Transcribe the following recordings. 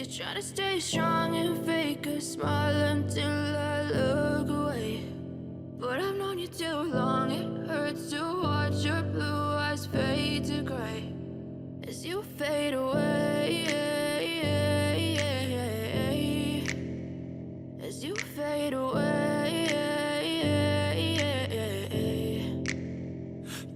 you're trying to stay strong and fake a smile until I look away. But I've known you too long, it hurts to watch your blue eyes fade to gray as you fade away, as you fade away.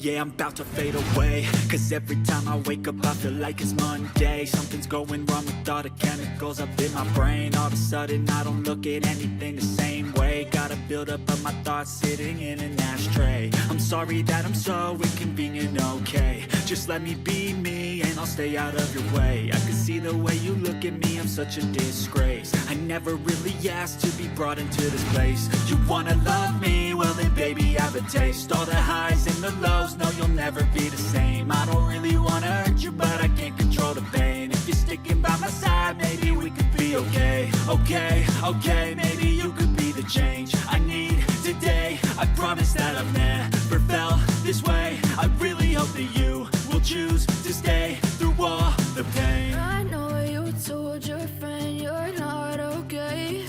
Yeah, I'm about to fade away, cause every time I wake up I feel like it's Monday. Something's going wrong with all the chemicals up in my brain. All of a sudden I don't look at anything the same way. Got a buildup of my thoughts sitting in an ashtray. I'm sorry that I'm so inconvenient, okay. Just let me be me and I'll stay out of your way. I can see the way you look at me, I'm such a disgrace. I never really asked to be brought into this place. You wanna love me? Well then baby I have a taste. All the highs and the lows, no you'll never be the same. I don't really wanna hurt you but I can't control the pain. If you're sticking by my side maybe we could be okay. Okay, maybe you could be the change I need today. I promise that I've never felt this way. I really hope that you will choose to stay through all the pain. I know you told your friend you're not okay,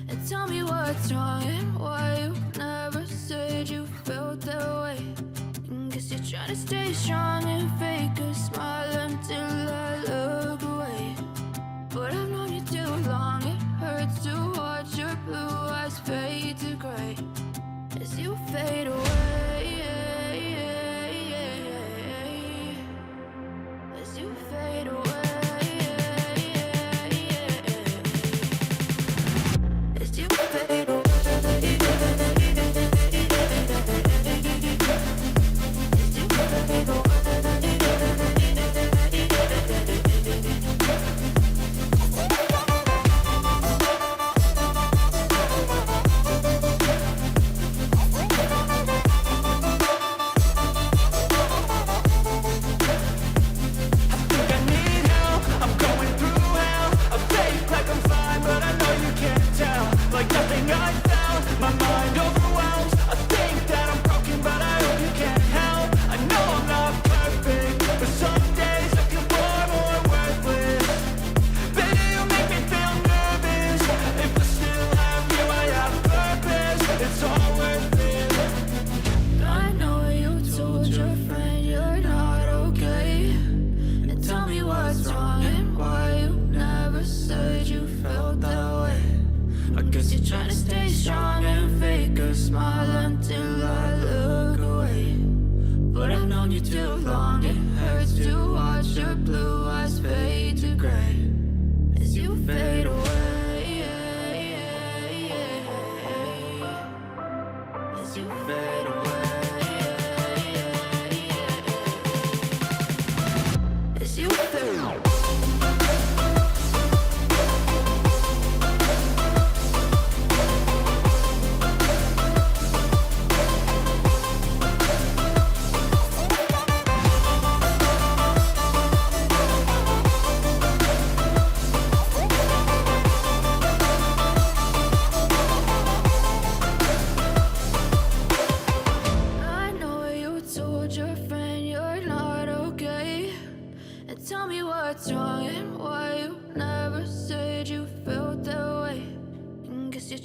and tell me what's wrong and why you never said you felt that way. Guess you're trying to stay strong and fake a smile until I look away. But I've known you too long, it hurts to watch your blue eyes fade to gray as you fade away, as you fade away, as you fade away.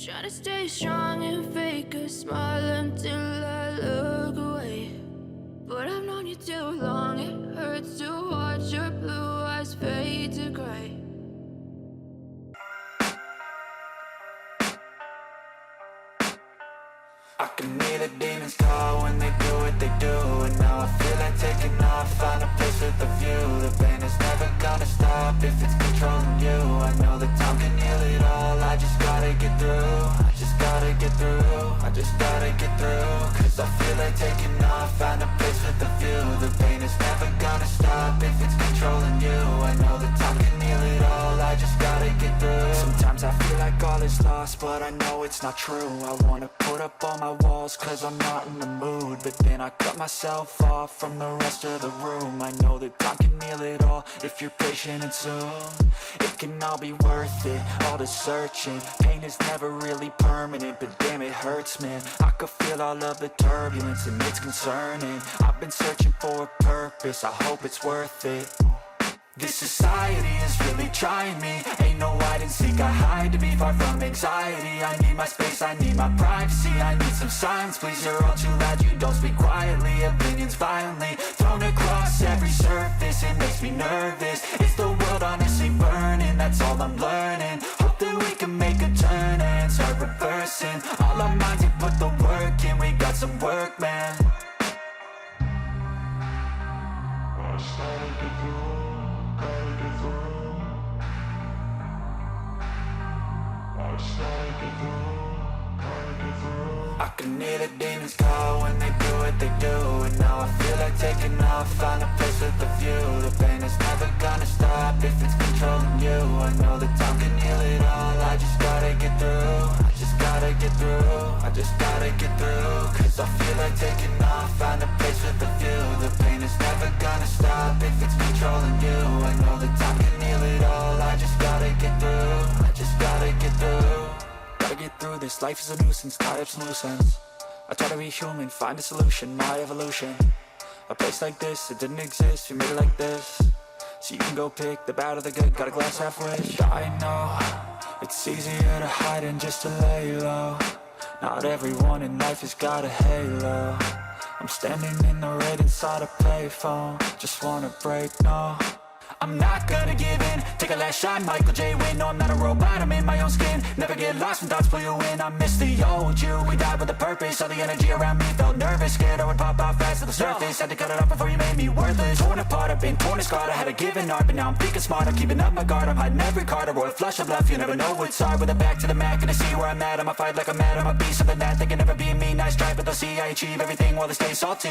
Try to stay strong and fake a smile until I look away. But I've known you too long, it hurts to watch your blue eyes fade to gray. I can hear the demons call when they do what they do. And now I feel like taking off, find a place with a view. The pain is never gonna stop if it's controlling you. I know that time can heal it all, I just gotta get through. I just gotta get through, I just gotta get through. Cause I feel like taking off, find a place with a view. The pain is never gonna stop if it's controlling you. I know that time can heal it all, I just gotta get through. Sometimes I feel like all is lost, but I know it's not true. I wanna put up all my walls cause I'm not in the mood, but then I cut myself off from the rest of the room. I know that time can heal it all if you're patient, and soon it can all be worth it, all the searching. Pain is never really permanent, but damn it hurts, man. I could feel all of the turbulence and it's concerning. I've been searching for a purpose, I hope it's worth it. This society is really trying me. Ain't no hide and seek, I hide to be far from anxiety. I need my space, I need my privacy. I need some silence, please, you're all too loud. You don't speak quietly, opinions violently thrown across every surface. It makes me nervous. Is the world honestly burning? That's all I'm learning. Hope that we can make a turn and start reversing all our minds and put the work in. We got some work, man. I can hear the demons call when they do what they do. And now I feel like taking off, find a place with a view. The pain is never gonna stop if it's controlling you. I know that time can heal it all. I just gotta get through. I just gotta get through. I just gotta get through. Cause I feel like taking off, find a place with a view. The pain is never gonna stop if it's controlling you. I know that time can heal it all. I just gotta get through. I just gotta get through. Gotta get through this, life is a nuisance, tied up some loose ends. I try to be human, find a solution, my evolution. A place like this, it didn't exist, we made it like this. So you can go pick the bad or the good, got a glass halfway. I know, it's easier to hide than just to lay low. Not everyone in life has got a halo. I'm standing in the red inside a payphone. Just wanna break, no, I'm not gonna give in. Take a last shot, Michael J. Win. No, I'm not a robot, I'm in my own skin. Never get lost when thoughts pull you in. I miss the old you, we died with a purpose. All the energy around me felt nervous. Scared I would pop out fast to the surface. Had to cut it off before you made me worthless. Torn apart, I've been torn and scarred. I had a given art, but now I'm thinking smart. I'm keeping up my guard, I'm hiding every card. A royal flush of love, you never know what's hard. With a back to the mat, gonna see where I'm at. I'ma fight like I'm mad, I'ma be something that they can never be me. Nice try, but they'll see I achieve everything while they stay salty.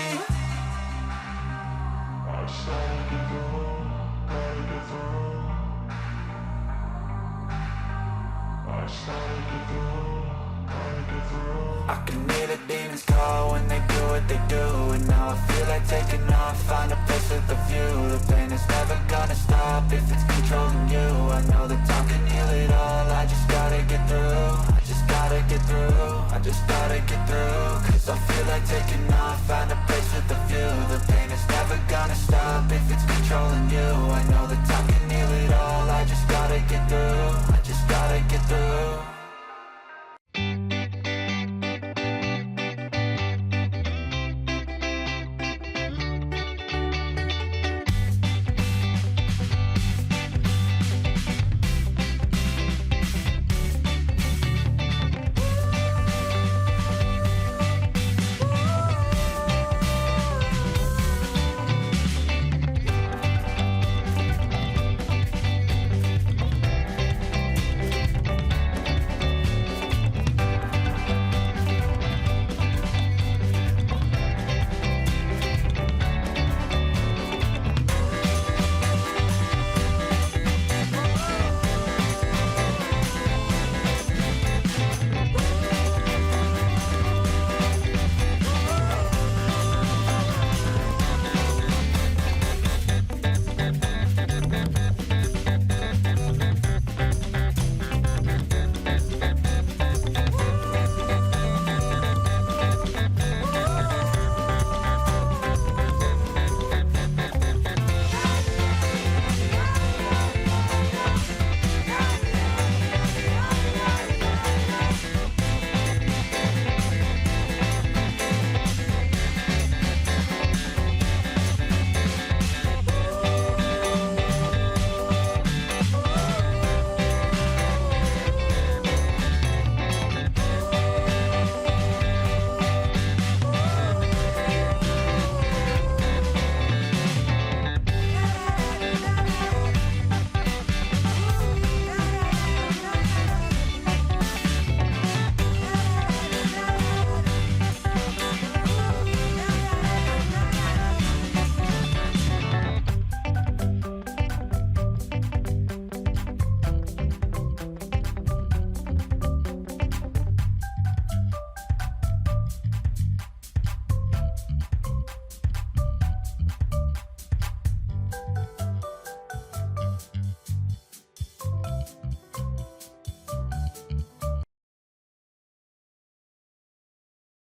I can hear the demons call when they do what they do. And now I feel like taking off, find a place with a view. The pain is never gonna stop if it's controlling you. I know that time can heal it all. I just gotta get through. I just gotta get through. I just gotta get through. Cause I feel like taking off, find a place with a view. The pain is never gonna stop if it's controlling you. I know that time can heal it all. I just gotta get through.